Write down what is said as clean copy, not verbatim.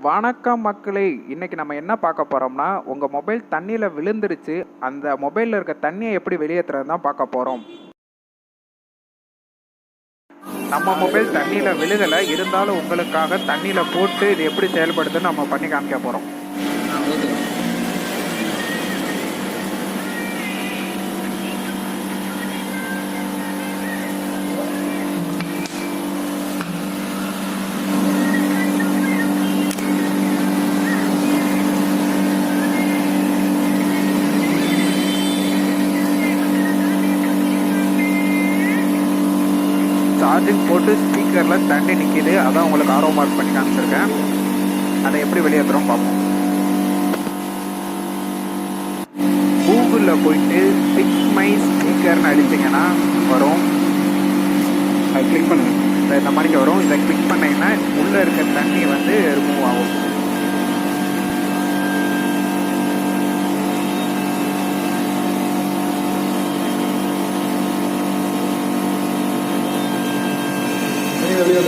வணக்கம் மக்களே, இன்னைக்கு நம்ம என்ன பார்க்க போறோம்னா, உங்க மொபைல் தண்ணியில விழுந்துருச்சு. அந்த மொபைல்ல இருக்க தண்ணியை எப்படி வெளியேற்றுறது தான் பார்க்க போறோம். நம்ம மொபைல் தண்ணியில விழுகல, இருந்தாலும் உங்களுக்காக தண்ணியில போட்டு இது எப்படி செயல்படுதுன்னு நம்ம பண்ணி காமிக்க போறோம். சார்ஜிங் போட்டு ஸ்பீக்கரில் தண்ணி நிற்கிது, அதான் உங்களுக்கு ஆரோ மார்க் பண்ணி காமிச்சிருக்கேன். அதை எப்படி வெளியேற்றுறோம் பார்ப்போம். கூகுளில் போயிட்டு ஃபிக்ஸ் மை ஸ்பீக்கர்னு அடிச்சிங்கன்னா வரும். அதை கிளிக் பண்ணுங்க, இந்த மாதிரிக்கு வரும். இதை கிளிக் பண்ணிங்கன்னா உள்ளே இருக்க தண்ணி வந்து ரிமூவ் ஆகும். வெளியே